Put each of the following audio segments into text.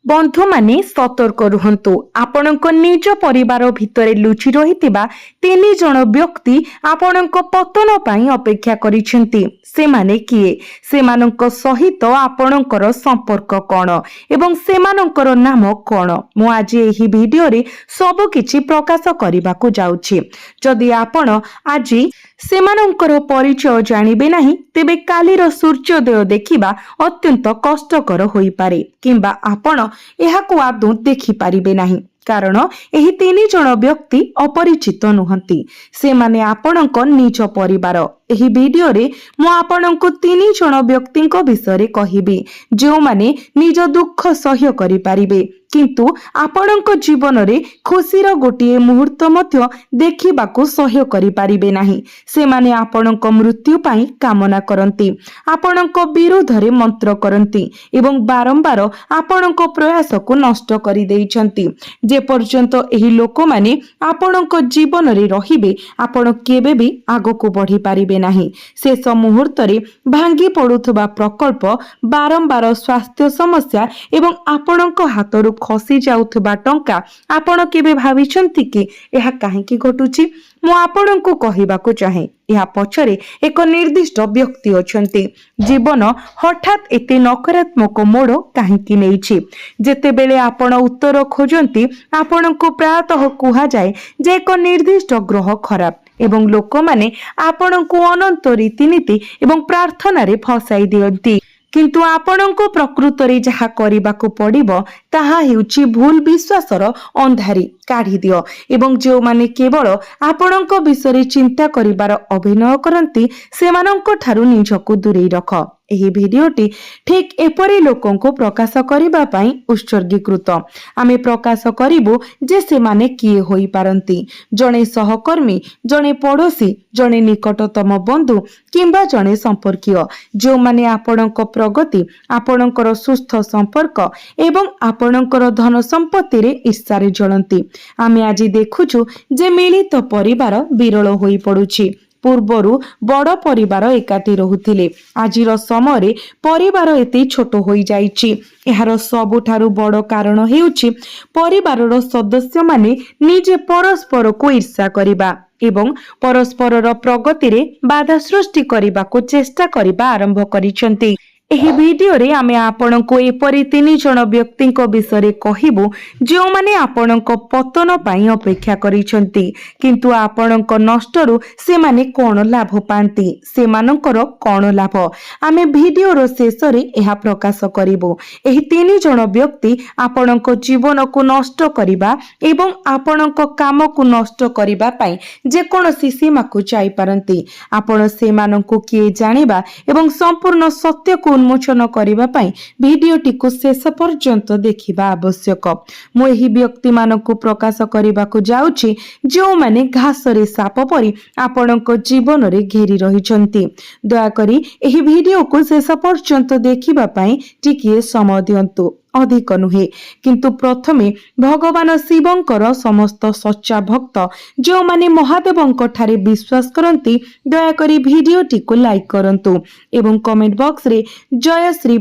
बंधु माने सतर्क रुहंतु। आपणक निज परिवार भितरे लुचि रहितिबा 3 जण व्यक्ति आपणक पतन पई अपेक्षा करिसेंती। सेमाने किए, सेमानक सहित आपणकर संपर्क कोन एवं सेमानकर नाम कोन, मु आज एही वीडियो रे सब किछि प्रकाश करिबा को जाउछि। जदि आपण आज सेमानकर परिचय जानिबे नाही तेबे कालीर सूर्योदय देखिबा अत्यंत कष्टकर होई पारे किंबा आपण एहाकु आदौ देखि पारिबे नाही, कारण एही 3 जण व्यक्ति अपरिचित नुहंती। से माने आपणक निज परिवार। एही वीडियो रे मु आपणको 3 जण व्यक्तिंक विषय कहिबी जो माने निज दुख सह्य करि पारिबे किंतु आपणक जीवन रे खुशीर गोटिए मुहूर्त मध्य देखिबाकू सह्य करि पारिबे नाही। से माने आपणक मृत्यु पाई कामना करंती, आपणक विरोध रे मंत्र करंती एवं बारंबार आपणक प्रयास को नष्ट करि देइछंती। जे पर्यंत एही लोक माने आपणक जीवन रे रहिबे आपण केबे भी आगो को बढ़ी पारिबे नाही। शेष मुहूर्त रे भांगी पडुथबा प्रकल्प, बारंबार स्वास्थ्य समस्या एवं आपणक हातरू खसी जाउथबा टंका आपण केबे भाबिछंती कि एहा काहेकि घटुची? मु आपणको कहिबाकू चाहे या पछरे एक निर्दिष्ट व्यक्ति अछंती। जीवन हठात एते नकारात्मक मोड़ काहेकि नेइछि? जेतेबेले आपण उत्तर खोजंती आपणको प्रायतः कुहा जाए जे एक निर्दिष्ट ग्रह खराब एवं लोक माने आपणको अनंत रीतिनीति एवं प्रार्थना रे फसाई दियंती। किंतु आपणको प्रकृत रे जहा करिबाकू पड़िबो ताहा हेउची भूल विश्वासर अंधारी काढ़ी दियो एवं जो माने केवल आपणको विषय चिंता करिबार अभिनय करंती सेमानंको ठारू निजको दूरेई रख। एही भिडियोटी ठीक एपरी लोकंको प्रकाश करिबा पई उत्सर्गीकृत। आमे प्रकाश करिबो जे सेमाने किए होई पारंती। जणे सहकर्मी, जणे पड़ोसी, जणे निकटतम बंधु किंबा जणे संपर्कीय जो माने आपणको प्रगति, आपणकर सुस्थ संपर्क एवं आपणकर धन संपत्ति रे ईर्ष्यारे जळंती। आमे आज देखुछु जे मिलित परिवार विरल होई पडुछि। पूर्वरु बड़ परिवार एकाठी रहुथिले, आजिर समय परिवार एते छोट होई जाइछि। एहार सबुठारु बड़ कारण हेउछि परिवारर सदस्य माने निजे परस्पर को ईर्ष्या करिबा एवं परस्परर प्रगति रे बाधा सृष्टि करिबा को चेष्टा करिबा आरंभ करिसंती। एही वीडियो रे आमे आपणको एपरी 3 जण व्यक्तिंक विषय कहिबो जो माने आपणको पतन पई अपेक्षा करिसंती किंतु आपणको नष्टरू से माने कोन लाभ पांती, से मानकर कोन लाभ आमे वीडियो रो शेष रे एहा प्रकाश करिबो। एही 3 जण व्यक्ति आपणको जीवन को नष्ट करिबा एवं आपणको काम को नष्ट करिबा पई जे कोनोसी सीमा को जाई पारंती। आपण से माननको किए जानिबा एवं संपूर्ण सत्य को उन्मोचन करिबा पई वीडियोटी को शेष पर्यंत देखिबा आवश्यक। मु एही व्यक्ति मानको प्रकाश करिबा को जाउछि जो माने घास रे साप परी आपणको जीवन रे घेरी रहिछंती। दया करी एही वीडियो को शेष पर्यंत देखिबा पई टिकिए समय दियंतु, अधिक नुहे। किंतु प्रथमे भगवान शिवंकर समस्त सच्चा भक्त जो माने महादेवंक ठारे विश्वास करंती दया करी वीडियोटी को लाइक करंतु एवं कमेंट बॉक्स रे जय श्री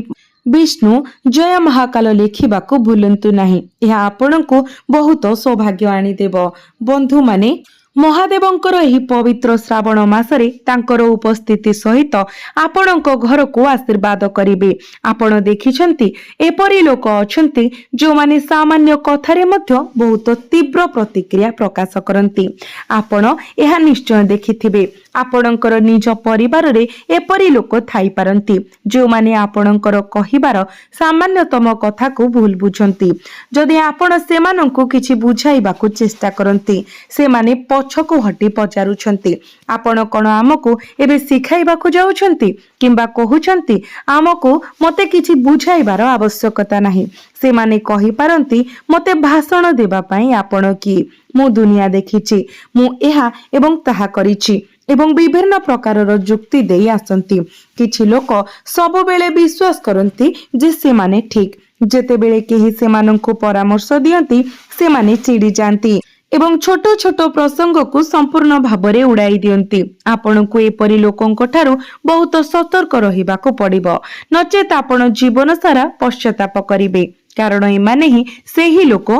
विष्णु, जय महाकाल लिखिबा को भूलंतु नाही। यह आपनको बहुत सौभाग्य आनी देबो। बंधु माने महादेवंकर एही पवित्र श्रावण मासरे तांकर उपस्थिति सहित आपणको घर को आशीर्वाद करिवे। आपण देखिछंती एपरी लोक अछंती जो माने सामान्य कथारे मध्य बहुत तीव्र प्रतिक्रिया प्रकाश करंती। आपण एहा निश्चय देखिथिबे आपणकर निज परिवार रे एपरी लोक थाई पारंती जो माने आपणकर कहिबार सामान्यतम कथा को भूल बुझंती। जदि आपण सेमानंकु किछि बुझाइबाकू चेष्टा करंती से माने पछको हटी पचारुछंती आपण कोन आमको एबे सिखाइबाकू जाउछंती किंबा कहउछंती आमको मते किछि बुझाइबार आवश्यकता नाही। से माने कहि पारंती मते भाषण देबा पई आपण की मु दुनिया देखिछि, मु एहा एवं ताहा करिछि एवं विभिन्न प्रकारर जुक्ति देई आसंती। किछि लोक सब बेले विश्वास करंती जे से माने ठीक, जेतेबेले केही सेमानंकु परामर्श दियंती से माने चिड़ी जांती एवं छोट छोट प्रसंग को संपूर्ण भाबरे उड़ाई दियंती। आपनकु एपरि लोकंक ठारू बहुत सतर्क रहिबाकू पड़िबो, नचेत आपण जीवन सारा पश्चाताप करिवे। କାରଣ ଏମାନେ ହିଁ ସେହି ଲୋକ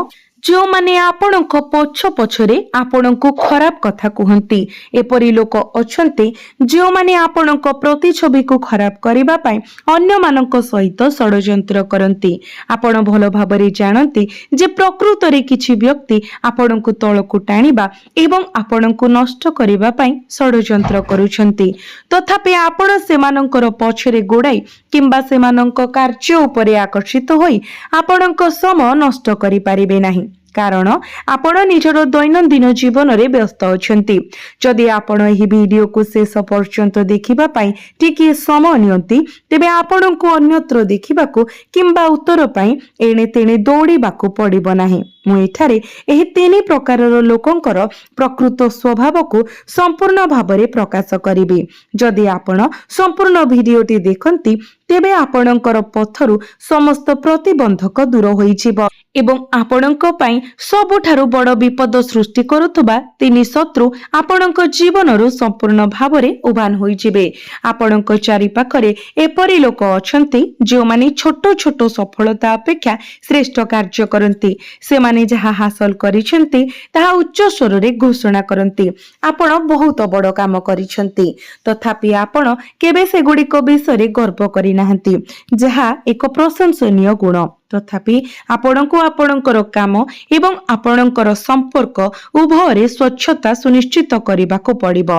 ଯେଉଁମାନେ ଆପଣଙ୍କ ପଛ ପଛରେ ଆପଣଙ୍କୁ ଖରାପ କଥା କୁହନ୍ତି। ଏପରି ଲୋକ ଅଛନ୍ତି ଯେଉଁମାନେ ଆପଣଙ୍କ ପ୍ରତିଛବିକୁ ଖରାପ କରିବା ପାଇଁ ଅନ୍ୟମାନଙ୍କ ସହିତ ଷଡ଼ଯନ୍ତ୍ର କରନ୍ତି। ଆପଣ ଭଲ ଭାବରେ ଜାଣନ୍ତି ଯେ ପ୍ରକୃତରେ କିଛି ବ୍ୟକ୍ତି ଆପଣଙ୍କୁ ତଳକୁ ଟାଣିବା ଏବଂ ଆପଣଙ୍କୁ ନଷ୍ଟ କରିବା ପାଇଁ ଷଡ଼ଯନ୍ତ୍ର କରୁଛନ୍ତି। ତଥାପି ଆପଣ ସେମାନଙ୍କର ପଛରେ ଗୋଡ଼ାଇ କିମ୍ବା ସେମାନଙ୍କ କାର୍ଯ୍ୟ ଉପରେ ଆକର୍ଷିତ ହୋଇ ଆପଣଙ୍କ ସମୟ ନଷ୍ଟ କରିପାରିବେ ନାହିଁ, କାରଣ ଆପଣ ନିଜର ଦୈନନ୍ଦିନ ଜୀବନରେ ବ୍ୟସ୍ତ ଅଛନ୍ତି। ଯଦି ଆପଣ ଏହି ଭିଡିଓକୁ ଶେଷ ପର୍ଯ୍ୟନ୍ତ ଦେଖିବା ପାଇଁ ଟିକିଏ ସମୟ ନିଅନ୍ତି, ତେବେ ଆପଣଙ୍କୁ ଅନ୍ୟତ୍ର ଦେଖିବାକୁ କିମ୍ବା ଉତ୍ତର ପାଇଁ ଏଣେ ତେଣେ ଦୌଡ଼ିବାକୁ ପଡ଼ିବ ନାହିଁ। ମୁଁ ଏଠାରେ ଏହି 3 ପ୍ରକାରର ଲୋକଙ୍କର ପ୍ରକୃତ ସ୍ୱଭାବକୁ ସମ୍ପୂର୍ଣ୍ଣ ଭାବରେ ପ୍ରକାଶ କରିବି। ଯଦି ଆପଣ ସମ୍ପୂର୍ଣ୍ଣ ଭିଡିଓଟି ଦେଖନ୍ତି, ତେବେ ଆପଣଙ୍କର ପଥରୁ ସମସ୍ତ ପ୍ରତିବନ୍ଧକ ଦୂର ହୋଇଯିବ ଏବଂ ଆପଣଙ୍କ ପାଇଁ ସବୁଠାରୁ ବଡ଼ ବିପଦ ସୃଷ୍ଟି କରୁଥିବା 3 ଶତ୍ରୁ ଆପଣଙ୍କ ଜୀବନରୁ ସମ୍ପୂର୍ଣ୍ଣ ଭାବରେ ଉଭାନ ହୋଇଯିବେ। ଆପଣଙ୍କ ଚାରିପାଖରେ ଏପରି ଲୋକ ଅଛନ୍ତି ଯେଉଁମାନେ ଛୋଟ ଛୋଟ ସଫଳତା ଅପେକ୍ଷା ଶ୍ରେଷ୍ଠ କାର୍ଯ୍ୟ କରନ୍ତି। ସେମାନେ ଯାହା ହାସଲ କରିଛନ୍ତି ତାହା ଉଚ୍ଚ ସ୍ୱରରେ ଘୋଷଣା କରନ୍ତି। ଆପଣ ବହୁତ ବଡ଼ କାମ କରିଛନ୍ତି, ତଥାପି ଆପଣ କେବେ ସେଗୁଡ଼ିକ ବିଷୟରେ ଗର୍ବ କରିନାହାନ୍ତି, ଯାହା ଏକ ପ୍ରଶଂସନୀୟ ଗୁଣ। ତଥାପି ଆପଣଙ୍କୁ ଆପଣଙ୍କର କାମ ଏବଂ ଆପଣଙ୍କର ସମ୍ପର୍କ ଉଭୟରେ ସ୍ୱଚ୍ଛତା ସୁନିଶ୍ଚିତ କରିବାକୁ ପଡ଼ିବ।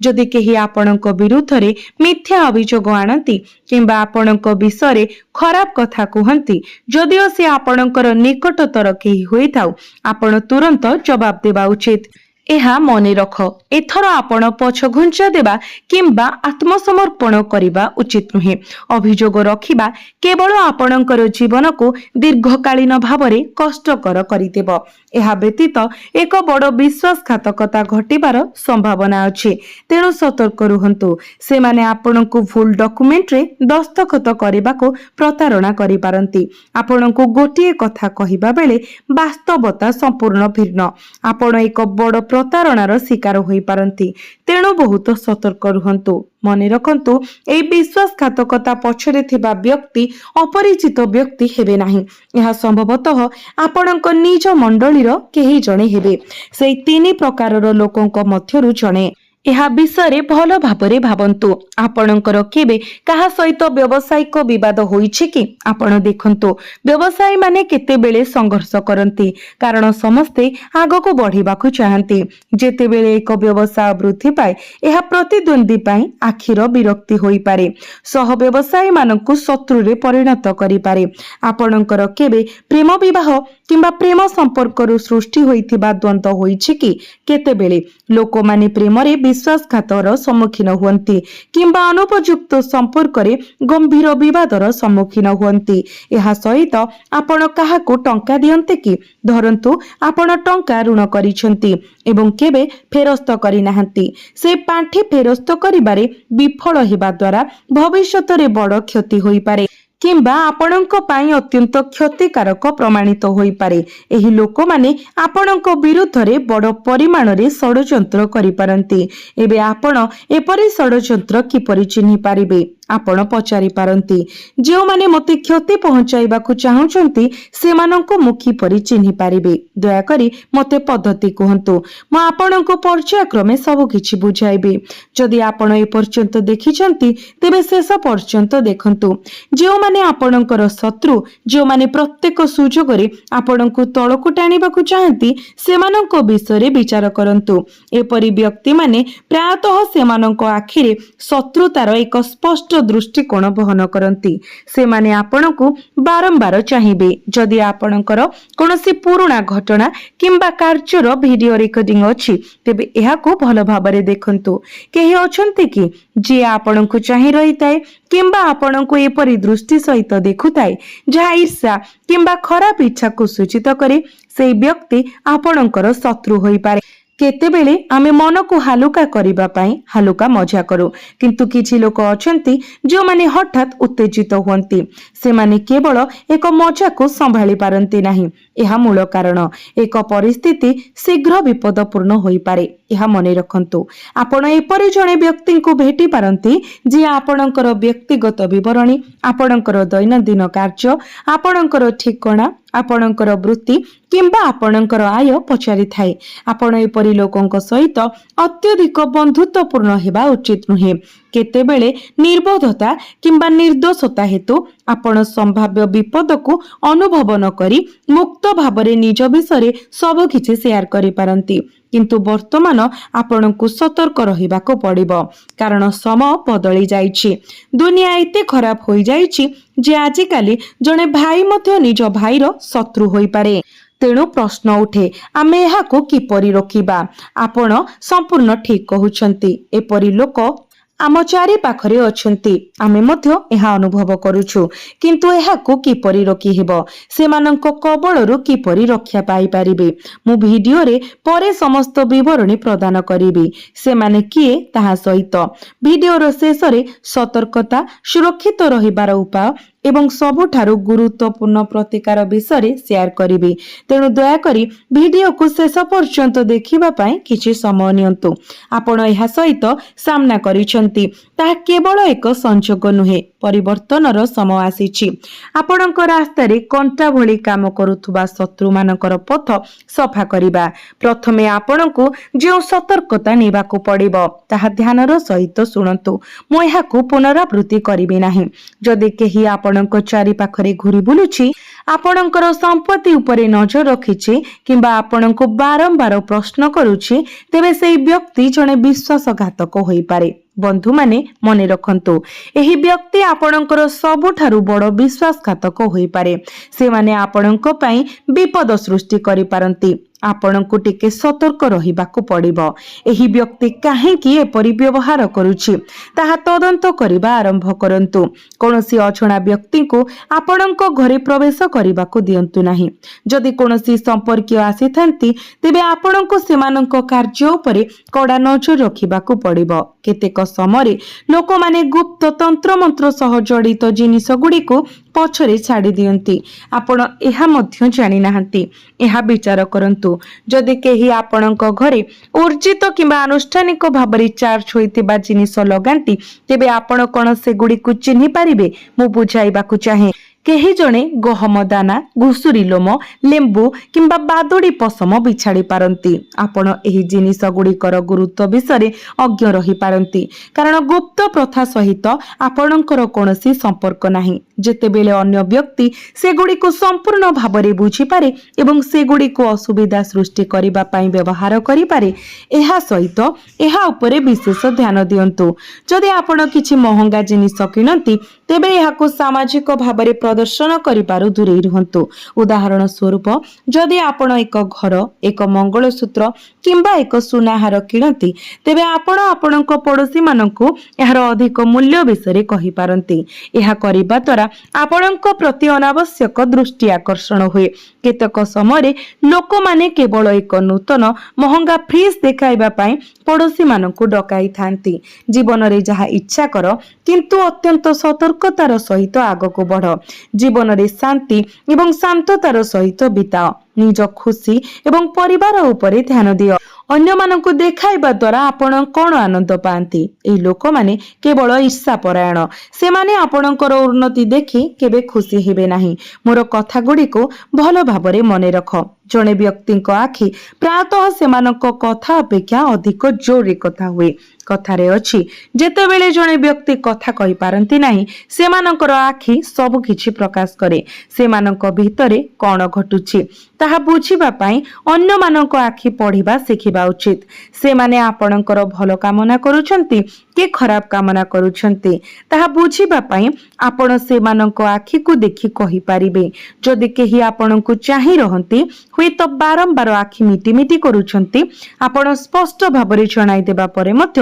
ଯଦି କେହି ଆପଣଙ୍କ ବିରୁଦ୍ଧରେ ମିଥ୍ୟା ଅଭିଯୋଗ ଆଣନ୍ତି କିମ୍ବା ଆପଣଙ୍କ ବିଷୟରେ ଖରାପ କଥା କୁହନ୍ତି, ଯଦିଓ ସେ ଆପଣଙ୍କର ନିକଟତର କେହି ହୋଇଥାଉ, ଆପଣ ତୁରନ୍ତ ଜବାବ ଦେବା ଉଚିତ। ଏହା ମନେ ରଖ, ଏଥର ଆପଣ ପଛ ଘୁଞ୍ଚା ଦେବା କିମ୍ବା ଆତ୍ମସମର୍ପଣ କରିବା ଉଚିତ ନୁହେଁ। ଅଭିଯୋଗ ରଖିବା କେବଳ ଆପଣଙ୍କର ଜୀବନକୁ ଦୀର୍ଘକାଳୀନ ଭାବରେ କଷ୍ଟକର କରିଦେବ। ଏହା ବ୍ୟତୀତ ଏକ ବଡ଼ ବିଶ୍ୱାସଘାତକତା ଘଟିବାର ସମ୍ଭାବନା ଅଛି, ତେଣୁ ସତର୍କ ରୁହନ୍ତୁ। ସେମାନେ ଆପଣଙ୍କୁ ଭୁଲ ଡକୁମେଣ୍ଟରେ ଦସ୍ତଖତ କରିବାକୁ ପ୍ରତାରଣା କରିପାରନ୍ତି। ଆପଣଙ୍କୁ ଗୋଟିଏ କଥା କହିବା ବେଳେ ବାସ୍ତବତା ସମ୍ପୂର୍ଣ୍ଣ ଭିନ୍ନ। ଆପଣ ଏକ ବଡ଼ ପ୍ରତାରଣାର ଶିକାର ହୋଇପାରନ୍ତି, ତେଣୁ ବହୁତ ସତର୍କ ରୁହନ୍ତୁ। ମନେ ରଖନ୍ତୁ, ଏହି ବିଶ୍ୱାସଘାତକତା ପଛରେ ଥିବା ବ୍ୟକ୍ତି ଅପରିଚିତ ବ୍ୟକ୍ତି ହେବେ ନାହିଁ। ଏହା ସମ୍ଭବତଃ ଆପଣଙ୍କ ନିଜ ମଣ୍ଡଳୀର କେହି ଜଣେ ହେବେ, ସେହି 3 ପ୍ରକାରର ଲୋକଙ୍କ ମଧ୍ୟରୁ ଜଣେ। ଏହା ବିଷୟରେ ଭଲ ଭାବରେ ଭାବନ୍ତୁ। ଆପଣଙ୍କର କେବେ କାହା ସହିତ ବ୍ୟବସାୟିକ ବିବାଦ ହୋଇଛି କି? ଆପଣ ଦେଖନ୍ତୁ, ବ୍ୟବସାୟୀମାନେ କେତେବେଳେ ସଂଘର୍ଷ କରନ୍ତି, କାରଣ ସମସ୍ତେ ଆଗକୁ ବଢ଼ିବାକୁ ଚାହାନ୍ତି। ଯେତେବେଳେ ଏକ ବ୍ୟବସାୟ ବୃଦ୍ଧି ପାଏ, ଏହା ପ୍ରତିଦ୍ୱନ୍ଦ୍ୱୀ ପାଇଁ ଆଖିର ବିରକ୍ତି ହୋଇପାରେ, ସହ ବ୍ୟବସାୟୀମାନଙ୍କୁ ଶତ୍ରୁରେ ପରିଣତ କରିପାରେ। ଆପଣଙ୍କର କେବେ ପ୍ରେମ ବିବାହ କିମ୍ବା ପ୍ରେମ ସମ୍ପର୍କରୁ ସୃଷ୍ଟି ହୋଇଥିବା ଦ୍ୱନ୍ଦ୍ୱ ହୋଇଛି କି? କେତେବେଳେ ଲୋକମାନେ ପ୍ରେମରେ ବିଶ୍ୱାସଘାତର ସମ୍ମୁଖୀନ ହୁଅନ୍ତି କିମ୍ବା ଅନୁପଯୁକ୍ତ ସମ୍ପର୍କରେ ଗମ୍ଭୀର ବିବାଦର ସମ୍ମୁଖୀନ ହୁଅନ୍ତି। ଏହା ସହିତ ଆପଣ କାହାକୁ ଟଙ୍କା ଦିଅନ୍ତି କି? ଧରନ୍ତୁ, ଆପଣ ଟଙ୍କା ଋଣ କରିଛନ୍ତି ଏବଂ କେବେ ଫେରସ୍ତ କରିନାହାନ୍ତି। ସେ ପାଣ୍ଠି ଫେରସ୍ତ କରିବାରେ ବିଫଳ ହେବା ଦ୍ୱାରା ଭବିଷ୍ୟତରେ ବଡ଼ କ୍ଷତି ହୋଇପାରେ କିମ୍ବା ଆପଣଙ୍କ ପାଇଁ ଅତ୍ୟନ୍ତ କ୍ଷତିକାରକ ପ୍ରମାଣିତ ହୋଇପାରେ। ଏହି ଲୋକମାନେ ଆପଣଙ୍କ ବିରୁଦ୍ଧରେ ବଡ଼ ପରିମାଣରେ ଷଡ଼ଯନ୍ତ୍ର କରିପାରନ୍ତି। ଏବେ ଆପଣ ଏପରି ଷଡ଼ଯନ୍ତ୍ର କିପରି ଚିହ୍ନି ପାରିବେ? ଆପଣ ପଚାରି ପାରନ୍ତି, ଯେଉଁମାନେ ମୋତେ କ୍ଷତି ପହଞ୍ଚାଇବାକୁ ଚାହୁଁଛନ୍ତି ସେମାନଙ୍କୁ ମୁଁ କିପରି ଚିହ୍ନି ପାରିବି? ଦୟାକରି ମୋତେ ପଦ୍ଧତି କୁହନ୍ତୁ, ମୁଁ ଆପଣଙ୍କୁ ପର୍ଯ୍ୟାୟକ୍ରମେ ସବୁକିଛି ବୁଝାଇବି। ଯଦି ଆପଣ ଏପର୍ଯ୍ୟନ୍ତ ଦେଖିଛନ୍ତି, ତେବେ ଶେଷ ପର୍ଯ୍ୟନ୍ତ ଦେଖନ୍ତୁ। ଯେଉଁମାନେ ଆପଣଙ୍କର ଶତ୍ରୁ, ଯେଉଁମାନେ ପ୍ରତ୍ୟେକ ସୁଯୋଗରେ ଆପଣଙ୍କୁ ତଳକୁ ଟାଣିବାକୁ ଚାହାନ୍ତି, ସେମାନଙ୍କ ବିଷୟରେ ବିଚାର କରନ୍ତୁ। ଏପରି ବ୍ୟକ୍ତିମାନେ ପ୍ରାୟତଃ ସେମାନଙ୍କ ଆଖିରେ ଶତ୍ରୁତାର ଏକ ସ୍ପଷ୍ଟ ଦୃଷ୍ଟିକୋଣ ବହନ କରନ୍ତି। ସେମାନେ ଆପଣଙ୍କୁ ବାରମ୍ବାର ଚାହିଁବେ। ଯଦି ଆପଣଙ୍କର କୌଣସି ପୁରୁଣା ଘଟଣା କିମ୍ବା କାର୍ଯ୍ୟର ଭିଡିଓ ରେକର୍ଡିଂ ଅଛି, ତେବେ ଏହାକୁ ଭଲ ଭାବରେ ଦେଖନ୍ତୁ। କେହି ଅଛନ୍ତି କି ଯିଏ ଆପଣଙ୍କୁ ଚାହିଁ ରହିଥାଏ କିମ୍ବା ଆପଣଙ୍କୁ ଏପରି ଦୃଷ୍ଟି ସହିତ ଦେଖୁଥାଏ ଯାହା ଈର୍ଷା କିମ୍ବା ଖରାପ ଇଚ୍ଛାକୁ ସୂଚିତ କରେ? ସେହି ବ୍ୟକ୍ତି ଆପଣଙ୍କର ଶତ୍ରୁ ହୋଇପାରେ। କେତେବେଳେ ଆମେ ମନକୁ ହାଲୁକା କରିବା ପାଇଁ ହାଲୁକା ମଜା କରୁ, କିନ୍ତୁ କିଛି ଲୋକ ଅଛନ୍ତି ଯେଉଁମାନେ ହଠାତ୍ ଉତ୍ତେଜିତ ହୁଅନ୍ତି। ସେମାନେ କେବଳ ଏକ ମଜାକୁ ସମ୍ଭାଳି ପାରନ୍ତି ନାହିଁ। ଏହା ମୂଳ କାରଣ। ଏକ ପରିସ୍ଥିତି ଶୀଘ୍ର ବିପଦପୂର୍ଣ୍ଣ ହୋଇପାରେ। ଏହା ମନେ ରଖନ୍ତୁ। ଆପଣ ଏପରି ଜଣେ ବ୍ୟକ୍ତିଙ୍କୁ ଭେଟି ପାରନ୍ତି ଯିଏ ଆପଣଙ୍କର ବ୍ୟକ୍ତିଗତ ବିବରଣୀ, ଆପଣଙ୍କର ଦୈନନ୍ଦିନ କାର୍ଯ୍ୟ, ଆପଣଙ୍କର ଠିକଣା, ଆପଣଙ୍କର ବୃତ୍ତି କିମ୍ବା ଆପଣଙ୍କର ଆୟ ପଚାରିଥାଏ। ଆପଣ ଏପରି ଲୋକଙ୍କ ସହିତ ଅତ୍ୟଧିକ ବନ୍ଧୁତ୍ୱପୂର୍ଣ୍ଣ ହେବା ଉଚିତ ନୁହେଁ। କେତେବେଳେ ନିର୍ବୋଧତା କିମ୍ବା ନିର୍ଦ୍ଦୋଷତା ହେତୁ ଆପଣ ସମ୍ଭାବ୍ୟ ବିପଦକୁ ଅନୁଭବ ନ କରି ମୁକ୍ତ ଭାବରେ ନିଜ ବିଷୟରେ ସବୁକିଛି ସେୟାର କରିପାରନ୍ତି। କିନ୍ତୁ ବର୍ତ୍ତମାନ ଆପଣଙ୍କୁ ସତର୍କ ରହିବାକୁ ପଡ଼ିବ, କାରଣ ସମୟ ବଦଳି ଯାଇଛି। ଦୁନିଆ ଏତେ ଖରାପ ହୋଇଯାଇଛି ଯେ ଆଜିକାଲି ଜଣେ ଭାଇ ମଧ୍ୟ ନିଜ ଭାଇର ଶତ୍ରୁ ହୋଇପାରେ। ତେଣୁ ପ୍ରଶ୍ନ ଉଠେ, ଆମେ ଏହାକୁ କିପରି ରୋକିବା? ଆପଣ ସମ୍ପୂର୍ଣ୍ଣ ଠିକ କହୁଛନ୍ତି। ଏପରି ଲୋକ ଆମ ଚାରି ପାଖରେ ଅଛନ୍ତି, ଆମେ ମଧ୍ୟ ଏହା ଅନୁଭବ କରୁଛୁ। କିନ୍ତୁ ଏହାକୁ କିପରି ରୋକି ହେବ? ସେମାନଙ୍କ କବଳରୁ କିପରି ରକ୍ଷା ପାଇପାରିବେ? ମୁଁ ଭିଡିଓରେ ପରେ ସମସ୍ତ ବିବରଣୀ ପ୍ରଦାନ କରିବି। ସେମାନେ କିଏ ତାହା ସହିତ ଭିଡିଓର ଶେଷରେ ସତର୍କତା, ସୁରକ୍ଷିତ ରହିବାର ଉପାୟ ଏବଂ ସବୁଠାରୁ ଗୁରୁତ୍ୱପୂର୍ଣ୍ଣ ପ୍ରତିକାର ବିଷୟରେ ସେୟାର କରିବି। ତେଣୁ ଦୟାକରି ଭିଡିଓକୁ ଶେଷ ପର୍ଯ୍ୟନ୍ତ ଦେଖିବା ପାଇଁ କିଛି ସମୟ ନିଅନ୍ତୁ। ଆପଣ ଏହା ସହିତ ସାମ୍ନା କରିଛନ୍ତି, ତାହା କେବଳ ଏକ ସଂଯୋଗ ନୁହେଁ, ପରିବର୍ତ୍ତନର ସମୟ ଆସିଛି। ଆପଣଙ୍କ ରାସ୍ତାରେ କଣ୍ଟା ଭଳି କାମ କରୁଥିବା ଶତ୍ରୁମାନଙ୍କର ପଥ ସଫା କରିବା। ପ୍ରଥମେ ଆପଣଙ୍କୁ ଯେଉଁ ସତର୍କତା ନେବାକୁ ପଡ଼ିବ ତାହା ଧ୍ୟାନର ସହିତ ଶୁଣନ୍ତୁ। ମୁଁ ଏହାକୁ ପୁନରାବୃତ୍ତି କରିବି ନାହିଁ। ଯଦି କେହି ଆପଣଙ୍କ ଚାରିପାଖରେ ଘୁରି ବୁଲୁଛି, ଆପଣଙ୍କର ସମ୍ପତ୍ତି ଉପରେ ନଜର ରଖିଛି କିମ୍ବା ଆପଣଙ୍କୁ ବାରମ୍ବାର ପ୍ରଶ୍ନ କରୁଛି, ତେବେ ସେହି ବ୍ୟକ୍ତି ଜଣେ ବିଶ୍ୱାସଘାତକ ହୋଇପାରେ। ବନ୍ଧୁମାନେ ମନେ ରଖନ୍ତୁ, ଏହି ବ୍ୟକ୍ତି ଆପଣଙ୍କର ସବୁଠାରୁ ବଡ଼ ବିଶ୍ୱାସଘାତକ ହୋଇପାରେ। ସେମାନେ ଆପଣଙ୍କ ପାଇଁ ବିପଦ ସୃଷ୍ଟି କରିପାରନ୍ତି। ଆପଣଙ୍କୁ ଟିକେ ସତର୍କ ରହିବାକୁ ପଡ଼ିବ। ଏହି ବ୍ୟକ୍ତି କାହିଁକି ଏପରି ବ୍ୟବହାର କରୁଛି ତାହା ତଦନ୍ତ କରିବା ଆରମ୍ଭ କରନ୍ତୁ। କୌଣସି ଅଜଣା ବ୍ୟକ୍ତିଙ୍କୁ ଆପଣଙ୍କ ଘରେ ପ୍ରବେଶ କରିବାକୁ ଦିଅନ୍ତୁ ନାହିଁ। ଯଦି କୌଣସି ସମ୍ପର୍କୀୟ ଆସିଥାନ୍ତି, ତେବେ ଆପଣଙ୍କୁ ସେମାନଙ୍କ କାର୍ଯ୍ୟ ଉପରେ କଡ଼ା ନଜର ରଖିବାକୁ ପଡ଼ିବ। କେତେକ ସମୟରେ ଲୋକମାନେ ଗୁପ୍ତ ତନ୍ତ୍ରମନ୍ତ୍ର ସହ ଜଡ଼ିତ ଜିନିଷ ଗୁଡ଼ିକୁ ପଛରେ ଛାଡ଼ି ଦିଅନ୍ତି। ଆପଣ ଏହା ମଧ୍ୟ ଜାଣିନାହାନ୍ତି। ଏହା ବିଚାର କରନ୍ତୁ, ଯଦି କେହି ଆପଣଙ୍କ ଘରେ ଉର୍ଜିତ କିମ୍ବା ଆନୁଷ୍ଠାନିକ ଭାବରେ ଚାର୍ଜ ହୋଇଥିବା ଜିନିଷ ଲଗାନ୍ତି, ତେବେ ଆପଣ କ'ଣ ସେଗୁଡ଼ିକୁ ଚିହ୍ନି ପାରିବେ? ମୁଁ ବୁଝାଇବାକୁ ଚାହେଁ, କେହି ଜଣେ ଗହମ ଦାନା, ଘୁଷୁରୀ ଲୋମ, ଲେମ୍ବୁ କିମ୍ବା ବାଦୁଡ଼ି ପଶମ ବିଛାଡ଼ି ପାରନ୍ତି। ଆପଣ ଏହି ଜିନିଷ ଗୁଡ଼ିକର ଗୁରୁତ୍ୱ ବିଷୟରେ ଅଜ୍ଞ ରହିପାରନ୍ତି, କାରଣ ଗୁପ୍ତ ପ୍ରଥା ସହିତ ଆପଣଙ୍କର କୌଣସି ସମ୍ପର୍କ ନାହିଁ। ଯେତେବେଳେ ଅନ୍ୟ ବ୍ୟକ୍ତି ସେଗୁଡ଼ିକୁ ସମ୍ପୂର୍ଣ୍ଣ ଭାବରେ ବୁଝିପାରେ ଏବଂ ସେଗୁଡ଼ିକୁ ଅସୁବିଧା ସୃଷ୍ଟି କରିବା ପାଇଁ ବ୍ୟବହାର କରିପାରେ, ଏହା ସହିତ ଏହା ଉପରେ ବିଶେଷ ଧ୍ୟାନ ଦିଅନ୍ତୁ। ଯଦି ଆପଣ କିଛି ମହଙ୍ଗା ଜିନିଷ କିଣନ୍ତି, ତେବେ ଏହାକୁ ସାମାଜିକ ଭାବରେ ପ୍ରଦର୍ଶନ କରିବାରୁ ଦୂରେଇ ରୁହନ୍ତୁ। ଉଦାହରଣ ସ୍ୱରୂପ, ଯଦି ଆପଣ ଏକ ଘର, ଏକ ମଙ୍ଗଳସୂତ୍ର କିମ୍ବା ଏକ ସୁନାହାର କିଣନ୍ତି, ତେବେ ଆପଣ ଆପଣଙ୍କ ପଡ଼ୋଶୀମାନଙ୍କୁ ଏହାର ଅଧିକ ମୂଲ୍ୟ ବିଷୟରେ କହିପାରନ୍ତି। ଏହା କରିବା ଦ୍ୱାରା ଆପଣଙ୍କ ପ୍ରତି ଅନାବଶ୍ୟକ ଦୃଷ୍ଟି ଆକର୍ଷଣ ହୁଏ। କେତେକ ସମୟରେ ଲୋକମାନେ କେବଳ ଏକ ନୂତନ ମହଙ୍ଗା ଫ୍ରିଜ୍ ଦେଖାଇବା ପାଇଁ ପଡ଼ୋଶୀମାନଙ୍କୁ ଡକାଇଥାନ୍ତି। ଜୀବନରେ ଯାହା ଇଚ୍ଛା କର, କିନ୍ତୁ ଅତ୍ୟନ୍ତ ସତର୍କତାର ସହିତ ଆଗକୁ ବଢ଼। ଜୀବନରେ ଶାନ୍ତି ଏବଂ ଶାନ୍ତତାର ସହିତ ବିତାଅ। ନିଜ ଖୁସି ଏବଂ ପରିବାର ଉପରେ ଧ୍ୟାନ ଦିଅ। ଅନ୍ୟମାନଙ୍କୁ ଦେଖାଇବା ଦ୍ୱାରା ଆପଣ କ'ଣ ଆନନ୍ଦ ପାଆନ୍ତି? ଏହି ଲୋକମାନେ କେବଳ ଈର୍ଷାପରାୟଣ। ସେମାନେ ଆପଣଙ୍କର ଉନ୍ନତି ଦେଖି କେବେ ଖୁସି ହେବେ ନାହିଁ। ମୋର କଥାଗୁଡ଼ିକୁ ଭଲ ଭାବରେ ମନେ ରଖ। ଜଣେ ବ୍ୟକ୍ତିଙ୍କ ଆଖି ପ୍ରାୟତଃ ସେମାନଙ୍କ କଥା ଅପେକ୍ଷା ଅଧିକ ଜୋରରେ କଥା ହୁଏ। କଥାରେ ଅଛି, ଯେତେବେଳେ ଜଣେ ବ୍ୟକ୍ତି କଥା କହିପାରନ୍ତି ନାହିଁ, ସେମାନଙ୍କର ଆଖି ସବୁ କିଛି ପ୍ରକାଶ କରେ। ସେମାନଙ୍କ ଭିତରେ କ'ଣ ଘଟୁଛି ତାହା ବୁଝିବା ପାଇଁ ଅନ୍ୟମାନଙ୍କ ଆଖି ପଢ଼ିବା ଶିଖିବା ଉଚିତ। ସେମାନେ ଆପଣଙ୍କର ଭଲ କାମନା କରୁଛନ୍ତି କି ଖରାପ କାମନା କରୁଛନ୍ତି, ତାହା ବୁଝିବା ପାଇଁ ଆପଣ ସେମାନଙ୍କ ଆଖିକୁ ଦେଖି କହିପାରିବେ। ଯଦି କେହି ଆପଣଙ୍କୁ ଚାହିଁ ରହନ୍ତି, ହୁଏତ ବାରମ୍ବାର ଆଖି ମିଟିମିଟି କରୁଛନ୍ତି, ଆପଣ ସ୍ପଷ୍ଟ ଭାବରେ ଜଣାଇଦେବା ପରେ ମଧ୍ୟ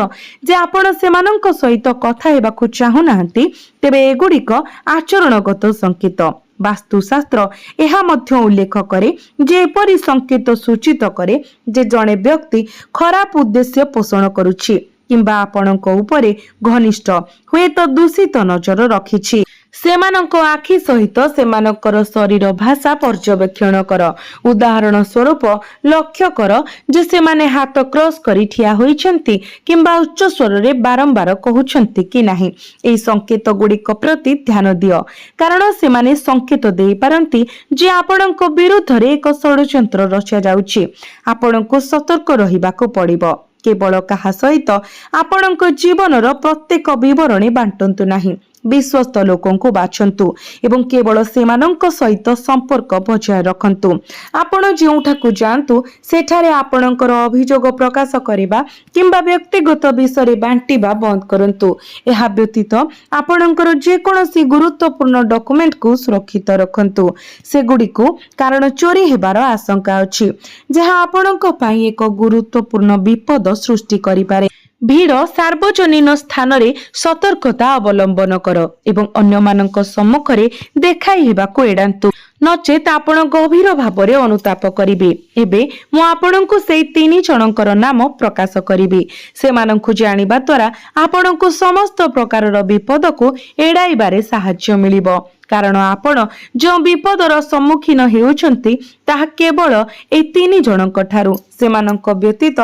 ଯେ ଆପଣ ସେମାନଙ୍କ ସହିତ କଥା ହେବାକୁ ଚାହୁଁନାହାନ୍ତି, ତେବେ ଏଗୁଡ଼ିକ ଆଚରଣଗତ ସଂକେତ। ବାସ୍ତୁଶାସ୍ତ୍ର ଏହା ମଧ୍ୟ ଉଲ୍ଲେଖ କରେ ଯେ ଏପରି ସଂକେତ ସୂଚିତ କରେ ଯେ ଜଣେ ବ୍ୟକ୍ତି ଖରାପ ଉଦ୍ଦେଶ୍ୟ ପୋଷଣ କରୁଛି କିମ୍ବା ଆପଣଙ୍କ ଉପରେ ଘନିଷ୍ଠ, ହୁଏତ ଦୂଷିତ ନଜର ରଖିଛି। ସେମାନଙ୍କ ଆଖି ସହିତ ସେମାନଙ୍କର ଶରୀର ଭାଷା ପର୍ଯ୍ୟବେକ୍ଷଣ କର। ଉଦାହରଣ ସ୍ୱରୂପ ଲକ୍ଷ୍ୟ କର ଯେ ସେମାନେ ହାତ କ୍ରସ୍ କରି ଠିଆ ହୋଇଛନ୍ତି କିମ୍ବା ଉଚ୍ଚ ସ୍ୱରରେ ବାରମ୍ବାର କହୁଛନ୍ତି କି ନାହିଁ। ଏହି ସଂକେତ ଗୁଡ଼ିକ ପ୍ରତି ଧ୍ୟାନ ଦିଅ, କାରଣ ସେମାନେ ସଂକେତ ଦେଇପାରନ୍ତି ଯେ ଆପଣଙ୍କ ବିରୁଦ୍ଧରେ ଏକ ଷଡ଼ଯନ୍ତ୍ର ରଚାଯାଉଛି। ଆପଣଙ୍କୁ ସତର୍କ ରହିବାକୁ ପଡ଼ିବ। କେବଳ କାହା ସହିତ ଆପଣଙ୍କ ଜୀବନର ପ୍ରତ୍ୟେକ ବିବରଣୀ ବାଣ୍ଟନ୍ତୁ ନାହିଁ। ବିଶ୍ୱସ୍ତ ଲୋକଙ୍କୁ ବାଛନ୍ତୁ ଏବଂ କେବଳ ସେମାନଙ୍କ ସହିତ ସମ୍ପର୍କ ବଜାୟ ରଖନ୍ତୁ। ଆପଣ ଯେଉଁଠାକୁ ଯାଆନ୍ତୁ ସେଠାରେ ଆପଣଙ୍କର ଅଭିଯୋଗ ପ୍ରକାଶ କରିବା କିମ୍ବା ବ୍ୟକ୍ତିଗତ ବିଷୟରେ ବାଣ୍ଟିବା ବନ୍ଦ କରନ୍ତୁ। ଏହା ବ୍ୟତୀତ ଆପଣଙ୍କର ଯେକୌଣସି ଗୁରୁତ୍ୱପୂର୍ଣ୍ଣ ଡକୁମେଣ୍ଟକୁ ସୁରକ୍ଷିତ ରଖନ୍ତୁ। ସେଗୁଡ଼ିକୁ କାରଣ ଚୋରି ହେବାର ଆଶଙ୍କା ଅଛି, ଯାହା ଆପଣଙ୍କ ପାଇଁ ଏକ ଗୁରୁତ୍ୱପୂର୍ଣ୍ଣ ବିପଦ ସୃଷ୍ଟି କରିପାରେ। ଭିଡ଼ ସାର୍ବଜନୀନ ସ୍ଥାନରେ ସତର୍କତା ଅବଲମ୍ବନ କର ଏବଂ ଅନ୍ୟମାନଙ୍କ ସମ୍ମୁଖରେ ଦେଖାଇ ହେବାକୁ ଏଡ଼ାନ୍ତୁ, ନଚେତ୍ ଆପଣ ଗଭୀର ଭାବରେ ଅନୁତାପ କରିବେ। ଏବେ ମୁଁ ଆପଣଙ୍କୁ ସେହି 3 ଜଣଙ୍କର ନାମ ପ୍ରକାଶ କରିବି। ସେମାନଙ୍କୁ ଜାଣିବା ଦ୍ୱାରା ଆପଣଙ୍କୁ ସମସ୍ତ ପ୍ରକାରର ବିପଦକୁ ଏଡ଼ାଇବାରେ ସାହାଯ୍ୟ ମିଳିବ, କାରଣ ଆପଣ ଯେଉଁ ବିପଦର ସମ୍ମୁଖୀନ ହେଉଛନ୍ତି ତାହା କେବଳ ଏହି 3 ଜଣଙ୍କ ଠାରୁ। ସେମାନଙ୍କ ବ୍ୟତୀତ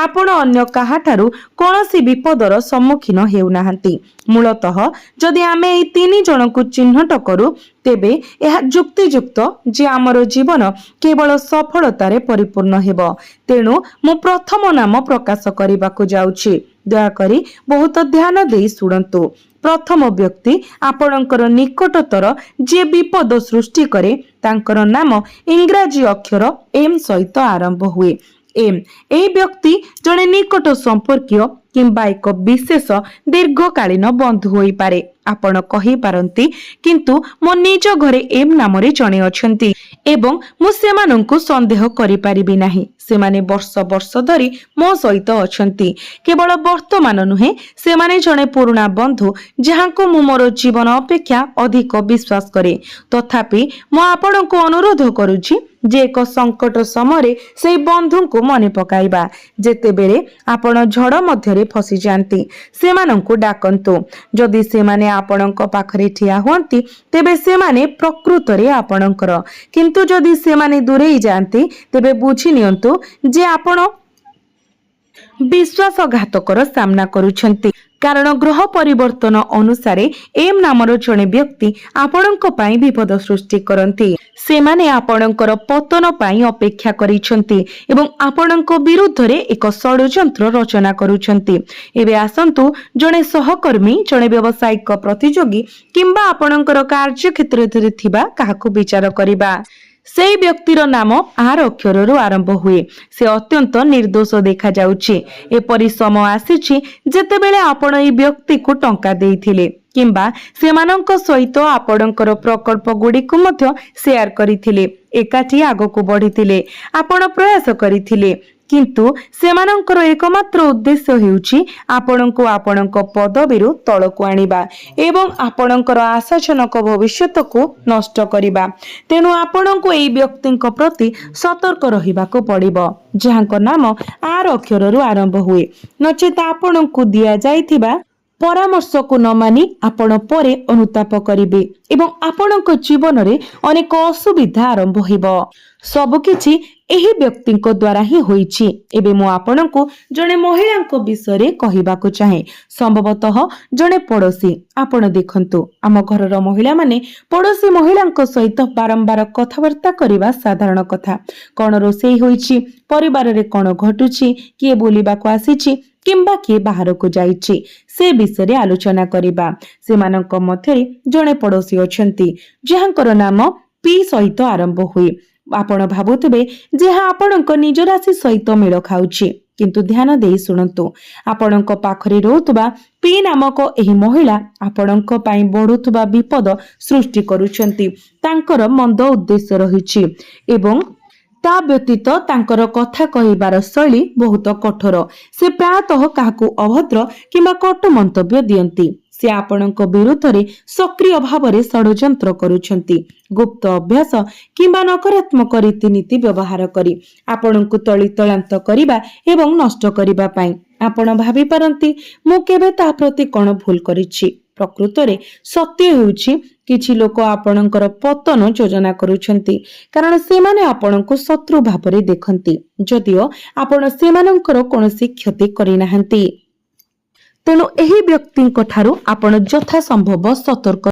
ଆପଣ ଅନ୍ୟ କାହାଠାରୁ କୌଣସି ବିପଦର ସମ୍ମୁଖୀନ ହେଉନାହାନ୍ତି। ମୂଳତଃ ଯଦି ଆମେ ଏହି 3 ଜଣଙ୍କୁ ଚିହ୍ନଟ କରୁ, ତେବେ ଏହା ଯୁକ୍ତିଯୁକ୍ତ ଯେ ଆମର ଜୀବନ କେବଳ ସଫଳତାରେ ପରିପୂର୍ଣ୍ଣ ହେବ। ତେଣୁ ମୁଁ ପ୍ରଥମ ନାମ ପ୍ରକାଶ କରିବାକୁ ଯାଉଛି। ଦୟାକରି ବହୁତ ଧ୍ୟାନ ଦେଇ ଶୁଣନ୍ତୁ। ପ୍ରଥମ ବ୍ୟକ୍ତି ଆପଣଙ୍କର ନିକଟତର ଯିଏ ବିପଦ ସୃଷ୍ଟି କରେ, ତାଙ୍କର ନାମ ଇଂରାଜୀ ଅକ୍ଷର M ସହିତ ଆରମ୍ଭ ହୁଏ। M ଏହି ବ୍ୟକ୍ତି ଜଣେ ନିକଟ ସମ୍ପର୍କୀୟ କିମ୍ବା ଏକ ବିଶେଷ ଦୀର୍ଘକାଳୀନ ବନ୍ଧୁ ହୋଇପାରେ। ଆପଣ କହିପାରନ୍ତି, କିନ୍ତୁ ମୋ ନିଜ ଘରେ M ନାମରେ ଜଣେ ଅଛନ୍ତି ଏବଂ ମୁଁ ସେମାନଙ୍କୁ ସନ୍ଦେହ କରିପାରିବି ନାହିଁ। ସେମାନେ ବର୍ଷ ବର୍ଷ ଧରି ମୋ ସହିତ ଅଛନ୍ତି। କେବଳ ବର୍ତ୍ତମାନ ନୁହେଁ, ସେମାନେ ଜଣେ ପୁରୁଣା ବନ୍ଧୁ ଯାହାଙ୍କୁ ମୁଁ ମୋର ଜୀବନ ଅପେକ୍ଷା ଅଧିକ ବିଶ୍ୱାସ କରେ। ତଥାପି ମୁଁ ଆପଣଙ୍କୁ ଅନୁରୋଧ କରୁଛି ଯେ ଏକ ସଙ୍କଟ ସମୟରେ ସେହି ବନ୍ଧୁଙ୍କୁ ମନେ ପକାଇବା। ଯେତେବେଳେ ଆପଣ ଝଡ଼ ମଧ୍ୟରେ ଫସିଯାଆନ୍ତି, ସେମାନଙ୍କୁ ଡାକନ୍ତୁ। ଯଦି ସେମାନେ ଆପଣଙ୍କ ପାଖରେ ଠିଆ ହୁଅନ୍ତି, ତେବେ ସେମାନେ ପ୍ରକୃତରେ ଆପଣଙ୍କର, କିନ୍ତୁ ଯଦି ସେମାନେ ଦୂରେଇ ଯାଆନ୍ତି, ତେବେ ବୁଝି ନିଅନ୍ତୁ ଯେ ଆପଣ ବିଶ୍ୱାସଘାତକର ସାମ୍ନା କରୁଛନ୍ତି। କାରଣ ଗ୍ରହ ପରିବର୍ତ୍ତନ ଅନୁସାରେ M ନାମର ଜଣେ ବ୍ୟକ୍ତି ଆପଣଙ୍କ ପାଇଁ ବିପଦ ସୃଷ୍ଟି କରନ୍ତି। ସେମାନେ ଆପଣଙ୍କର ପତନ ପାଇଁ ଅପେକ୍ଷା କରିଛନ୍ତି ଏବଂ ଆପଣଙ୍କ ବିରୁଦ୍ଧରେ ଏକ ଷଡ଼ଯନ୍ତ୍ର ରଚନା କରୁଛନ୍ତି। ଏବେ ଆସନ୍ତୁ ଜଣେ ସହକର୍ମୀ, ଜଣେ ବ୍ୟବସାୟିକ ପ୍ରତିଯୋଗୀ କିମ୍ବା ଆପଣଙ୍କର କାର୍ଯ୍ୟକ୍ଷେତ୍ରରେ ଥିବା କାହାକୁ ବିଚାର କରିବା। ସେହି ବ୍ୟକ୍ତିର ନାମ R ଅକ୍ଷରରୁ ଆରମ୍ଭ ହୁଏ। ସେ ଅତ୍ୟନ୍ତ ନିର୍ଦ୍ଦୋଷ ଦେଖାଯାଉଛି। ଏପରି ସମୟ ଆସିଛି ଯେତେବେଳେ ଆପଣ ଏହି ବ୍ୟକ୍ତିକୁ ଟଙ୍କା ଦେଇଥିଲେ କିମ୍ବା ସେମାନଙ୍କ ସହିତ ଆପଣଙ୍କର ପ୍ରକଳ୍ପ ଗୁଡ଼ିକୁ ମଧ୍ୟ ସେୟାର କରିଥିଲେ, ଏକାଠି ଆଗକୁ ବଢ଼ିଥିଲେ। ଆପଣ ପ୍ରୟାସ କରିଥିଲେ, କିନ୍ତୁ ସେମାନଙ୍କର ଏକମାତ୍ର ଉଦ୍ଦେଶ୍ୟ ହେଉଛି ଆପଣଙ୍କୁ ଆପଣଙ୍କ ପଦବୀରୁ ତଳକୁ ଆଣିବା ଏବଂ ଆପଣଙ୍କର ଆଶାଜନକ ଭବିଷ୍ୟତକୁ ନଷ୍ଟ କରିବା। ତେଣୁ ଆପଣଙ୍କୁ ଏହି ବ୍ୟକ୍ତିଙ୍କ ପ୍ରତି ସତର୍କ ରହିବାକୁ ପଡ଼ିବ, ଯାହାଙ୍କ ନାମ R ଅକ୍ଷରରୁ ଆରମ୍ଭ ହୁଏ। ନଚେତ୍ ଆପଣଙ୍କୁ ଦିଆଯାଇଥିବା ପରାମର୍ଶକୁ ନ ମାନି ଆପଣ ପରେ ଅନୁତାପ କରିବେ ଏବଂ ଆପଣଙ୍କ ଜୀବନରେ ଅନେକ ଅସୁବିଧା ଆରମ୍ଭ ହେବ। ସବୁକିଛି ଏହି ବ୍ୟକ୍ତିଙ୍କ ଦ୍ୱାରା ହିଁ ହୋଇଛି। ଏବେ ମୁଁ ଆପଣଙ୍କୁ ଜଣେ ମହିଳାଙ୍କ ବିଷୟରେ କହିବାକୁ ଚାହେଁ, ସମ୍ଭବତଃ ଜଣେ ପଡ଼ୋଶୀ। ଆପଣ ଦେଖନ୍ତୁ, ଆମ ଘରର ମହିଳାମାନେ ପଡ଼ୋଶୀ ମହିଳାଙ୍କ ସହିତ ବାରମ୍ବାର କଥାବାର୍ତ୍ତା କରିବା ସାଧାରଣ କଥା। କ'ଣ ରୋଷେଇ ହୋଇଛି, ପରିବାରରେ କ'ଣ ଘଟୁଛି, କିଏ ବୁଲିବାକୁ ଆସିଛି କିମ୍ବା କିଏ ବାହାରକୁ ଯାଇଛି, ସେ ବିଷୟରେ ଆଲୋଚନା କରିବା। ସେମାନଙ୍କ ମଧ୍ୟରେ ଜଣେ ପଡ଼ୋଶୀ ଅଛନ୍ତି ଯାହାଙ୍କର ନାମ P ସହିତ ଆରମ୍ଭ ହୁଏ। ଆପଣ ଭାବୁଥିବେ ଯେ ଏହା ଆପଣଙ୍କ ନିଜ ରାଶି ସହିତ ମେଳ ଖାଉଛି, କିନ୍ତୁ ଧ୍ୟାନ ଦେଇ ଶୁଣନ୍ତୁ। ଆପଣଙ୍କ ପାଖରେ ରହୁଥିବା P ନାମକ ଏହି ମହିଳା ଆପଣଙ୍କ ପାଇଁ ବଢ଼ୁଥିବା ବିପଦ ସୃଷ୍ଟି କରୁଛନ୍ତି। ତାଙ୍କର ମନ୍ଦ ଉଦ୍ଦେଶ୍ୟ ରହିଛି ଏବଂ ତା ବ୍ୟତୀତ ତାଙ୍କର କଥା କହିବାର ଶୈଳୀ ବହୁତ କଠୋର। ସେ ପ୍ରାୟତଃ କାହାକୁ ଅଭଦ୍ର କିମ୍ବା କଟୁ ମନ୍ତବ୍ୟ ଦିଅନ୍ତି। ସେ ଆପଣଙ୍କ ବିରୁଦ୍ଧରେ ସକ୍ରିୟ ଭାବରେ ଷଡ଼ଯନ୍ତ୍ର କରୁଛନ୍ତି, ଗୁପ୍ତ ଅଭ୍ୟାସ କିମ୍ବା ନକାରାତ୍ମକ ରୀତିନୀତି ବ୍ୟବହାର କରି ଆପଣଙ୍କୁ ତଳିତଳାନ୍ତ କରିବା ଏବଂ ନଷ୍ଟ କରିବା ପାଇଁ। ଆପଣ ଭାବିପାରନ୍ତି, ମୁଁ କେବେ ତା ପ୍ରତି କ'ଣ ଭୁଲ କରିଛି? ପ୍ରକୃତରେ ସତ୍ୟ ହେଉଛି କିଛି ଲୋକ ଆପଣଙ୍କର ପତନ ଯୋଜନା କରୁଛନ୍ତି, କାରଣ ସେମାନେ ଆପଣଙ୍କୁ ଶତ୍ରୁ ଭାବରେ ଦେଖନ୍ତି, ଯଦିଓ ଆପଣ ସେମାନଙ୍କର କୌଣସି କ୍ଷତି କରିନାହାନ୍ତି। ତେଣୁ ଏହି ବ୍ୟକ୍ତିଙ୍କ ଠାରୁ ଆପଣ ଯଥାସମ୍ଭବ ସତର୍କ